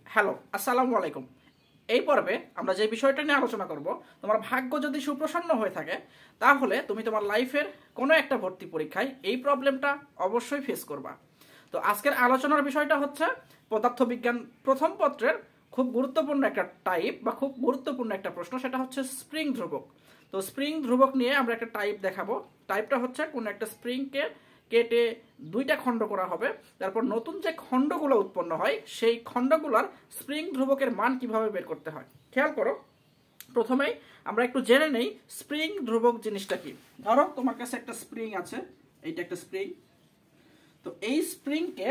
Hello, আসসালামু আলাইকুম। এই পর্বে আমরা যে বিষয়টা নিয়ে আলোচনা করব, তোমার ভাগ্য যদি সুপ্রসন্ন হয়ে থাকে তাহলে তুমি তোমার লাইফের কোনো একটা ভর্তি পরীক্ষায় এই প্রবলেমটা অবশ্যই ফেস করবা। তো আজকের আলোচনার বিষয়টা হচ্ছে পদার্থবিজ্ঞান প্রথম পত্রের খুব গুরুত্বপূর্ণ একটা টাইপ বা খুব গুরুত্বপূর্ণ একটা প্রশ্ন, সেটা হচ্ছে স্প্রিং ধ্রুবক। তো স্প্রিং ধ্রুবক নিয়ে আমরা একটা টাইপ দেখাবো। টাইপটা হচ্ছে কোনো একটা স্প্রিংকে কেটে দুইটা খণ্ড করা হবে, তারপর নতুন যে খণ্ডগুলো উৎপন্ন হয় সেই খণ্ডগুলোর স্প্রিং ধ্রুবকের মান কিভাবে বের করতে হয়। খেয়াল করো, প্রথমেই আমরা একটু জেনে নেই স্প্রিং ধ্রুবক জিনিসটা কি। ধরো তোমার কাছে একটা স্প্রিং আছে, এইটা একটা স্প্রিং। তো এই স্প্রিংকে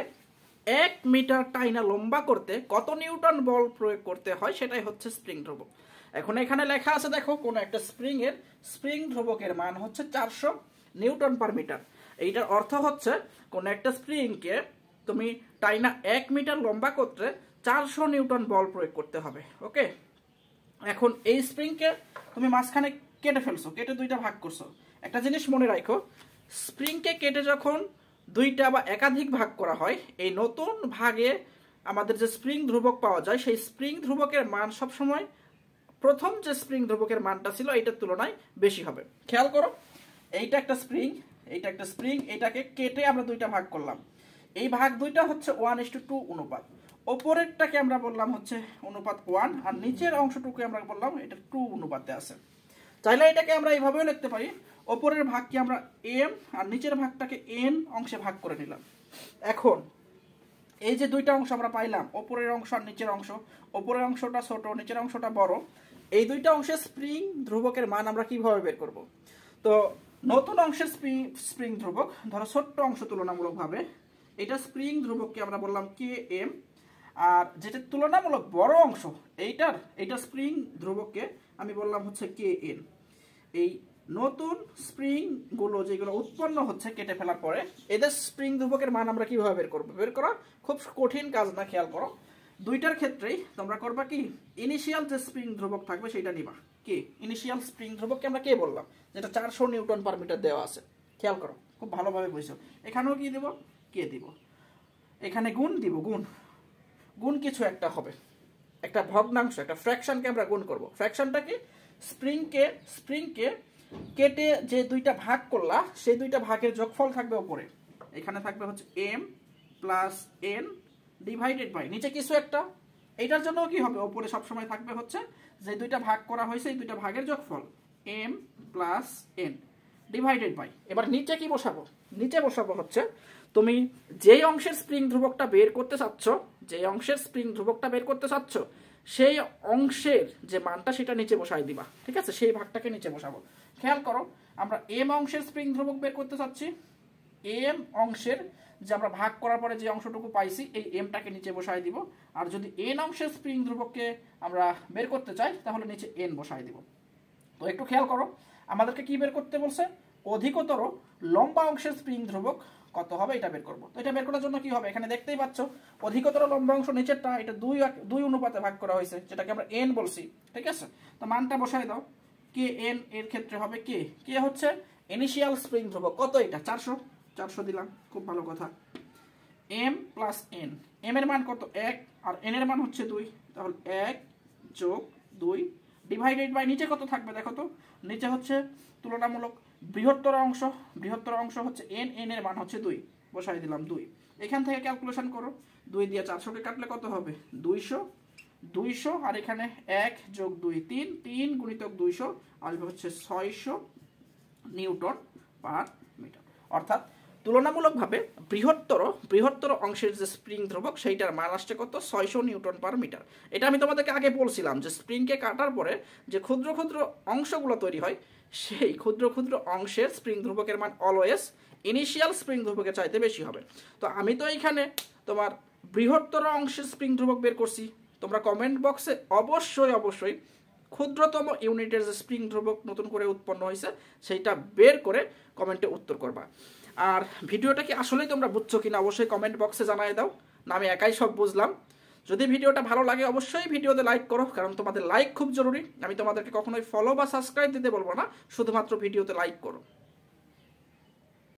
1 মিটার টাইনা লম্বা করতে কত নিউটন বল প্রয়োগ করতে হয় সেটাই হচ্ছে স্প্রিং ধ্রুবক। এখন এখানে লেখা আছে, দেখো কোনো একটা স্প্রিং ধ্রুবকের মান হচ্ছে 400 নিউটন পার মিটার। এইটার অর্থ হচ্ছে কোন একটা স্প্রিংকে তুমি টাইনা 1 মিটার লম্বা করতে 400 নিউটন বল প্রয়োগ করতে হবে। ওকে, এখন এই স্প্রিংকে তুমি মাঝখানে কেটে ফেলছো, কেটে দুইটা ভাগ করছো। একটা জিনিস মনে রাখো, স্প্রিংকে কেটে যখন দুইটা বা একাধিক ভাগ করা হয়, এই নতুন ভাগে আমাদের যে স্প্রিং ধ্রুবক পাওয়া যায় সেই স্প্রিং ধ্রুবকের মান সবসময় প্রথম যে স্প্রিং ধ্রুবকের মানটা ছিল এইটার তুলনায় বেশি হবে। খেয়াল করো, এইটা একটা স্প্রিং, এইটা একটা স্প্রিং, এটাকে কেটে আমরা দুইটা ভাগ করলাম। এই ভাগ দুইটা হচ্ছে 1:2 অনুপাত। ওপরেরটাকে আমরা বললাম হচ্ছে অনুপাত 1, আর নিচের অংশটুকু আমরা বললাম এটা 2 অনুপাতে আছে। চাইলে এটাকে আমরা এইভাবেও লিখতে পারি, ওপরের ভাগকে আমরা m আর নিচের ভাগটাকে n অংশে ভাগ করে নিলাম। এখন এই যে দুইটা অংশ আমরা পাইলাম, ওপরের অংশ আর নিচের অংশ, ওপরের অংশটা ছোট নিচের অংশটা বড়, এই দুইটা অংশের স্প্রিং ধ্রুবকের মান আমরা কিভাবে বের করব। তো নতুন অংশের স্প্রিং ধ্রুবক, ধরো ছোট্ট অংশ তুলনামূলকভাবে, এটা স্প্রিং ধ্রুবককে আমরা বললাম km, আর যেটা তুলনামূলক বড় অংশ এইটা স্প্রিং ধ্রুবককে আমি বললাম হচ্ছে kn। এই নতুন স্প্রিং গুলো যেগুলো উৎপন্ন হচ্ছে কেটে ফেলার পরে, এদের স্প্রিং ধ্রুবকের মান আমরা কিভাবে বের করবো? বের করা খুব কঠিন কাজ না। খেয়াল করো, দুইটার ক্ষেত্রেই তোমরা করবা কি, ইনিশিয়াল যে স্প্রিং ধ্রুবক থাকবে সেটা নিবা। কি ইনিশিয়াল স্প্রিং ধ্রুবককে আমরা কে বললাম? যেটা 400 নিউটন পার মিটার দেওয়া আছে। খেয়াল করো, খুব ভালোভাবে বুঝছো। এখানেও কি দিব? কে দিব। এখানে গুণ দিব, গুণ কিছু একটা হবে, একটা ভগ্নাংশ, একটা ফ্র্যাকশনকে আমরা গুণ করব। ফ্র্যাকশনটা কি? স্প্রিংকে কেটে যে দুইটা ভাগ করলা সেই দুইটা ভাগের যোগফল থাকবে উপরে, এখানে থাকবে হচ্ছে m plus n divided by নিচে কিছু একটা। এইটার জন্য কি হবে? উপরে সবসময় থাকবে হচ্ছে যে দুইটা ভাগ করা হয়েছে এই দুইটা ভাগের যোগফল m plus n divided by. এবার নিচে কি বসাবো? নিচে বসাবো হচ্ছে তুমি যেই অংশের স্প্রিং ধ্রুবকটা বের করতে চাচ্ছ, সেই অংশের যে মানটা সেটা নিচে বসাই দিবা। ঠিক আছে, সেই ভাগটাকে নিচে বসাবো। খেয়াল করো, আমরা m অংশের স্প্রিং ধ্রুবক বের করতে চাচ্ছি, m অংশের যে আমরা ভাগ করার পরে যে অংশটুকু পাইছি এই mটাকে নিচে বসাই দিব। আর যদি n অংশের স্প্রিং ধ্রুবককে আমরা বের করতে চাই তাহলে নিচে n বসাই দিব। তো একটু খেয়াল করো, আমাদেরকে কি বের করতে বলছে? অধিকতর লম্বা অংশের স্প্রিং ধ্রুবক কত হবে এটা বের করব। তো এটা বের করার জন্য কি হবে? এখানে দেখতেই পাচ্ছ অধিকতর লম্বা অংশ নিচেরটা, এটা 2 অনুপাতে ভাগ করা হয়েছে, যেটাকে আমরা n বলছি। ঠিক আছে, তো মানটা বসাই দাও। কে n এর ক্ষেত্রে হবে কে হচ্ছে ইনিশিয়াল স্প্রিং ধ্রুবক। কত? এটা 400 দিলাম, খুব ভালো কথা। m প্লাস n, m এর মান কত? 1, আর n এর মান হচ্ছে 2, তাহলে 1 যোগ 2 ডিভাইডেড বাই নিচে কত থাকবে দেখো তো? নিচে হচ্ছে তুলনামূলক বৃহত্তর অংশ হচ্ছে n এর মান হচ্ছে 2, বসাই দিলাম 2। এখান থেকে ক্যালকুলেশন করো, 2 দিয়ে 400কে কাটলে কত হবে? 200, আর এখানে 1 যোগ 2 3 গুণিতক 200 আসবে হচ্ছে 600 নিউটন পার মিটার। অর্থাৎ তুলনামূলকভাবে বৃহত্তর অংশের যে স্প্রিং ধ্রুবক সেইটার মান আসছে কত? 600 নিউটন পার মিটার। এটা আমি তোমাদেরকে আগে বলছিলাম যে স্প্রিংকে কাটার পরে যে ক্ষুদ্র ক্ষুদ্র অংশগুলো তৈরি হয়, সেই ক্ষুদ্র ক্ষুদ্র অংশের স্প্রিং ধ্রুবকের মান অলওয়েজ ইনিশিয়াল স্প্রিং ধ্রুবকের চাইতে বেশি হবে। তো আমি তো এইখানে তোমার বৃহত্তর অংশের স্প্রিং ধ্রুবক বের করছি। তোমরা কমেন্ট বক্সে অবশ্যই ক্ষুদ্রতম ইউনিটের যে স্প্রিং ধ্রুবক নতুন করে উৎপন্ন হয়েছে সেইটা বের করে কমেন্টে উত্তর করবা। আর ভিডিওটা কি আসলেই তোমরা বুঝছো কিনা অবশ্যই কমেন্ট বক্সে জানাই দাও, না আমি একাই সব বুঝলাম। যদি ভিডিওটা ভালো লাগে অবশ্যই ভিডিওতে লাইক করো, কারণ তোমাদের লাইক খুব জরুরি। আমি তোমাদেরকে কখনোই ফলো বা সাবস্ক্রাইব দিতে বলবো না, শুধুমাত্র ভিডিওতে লাইক করো।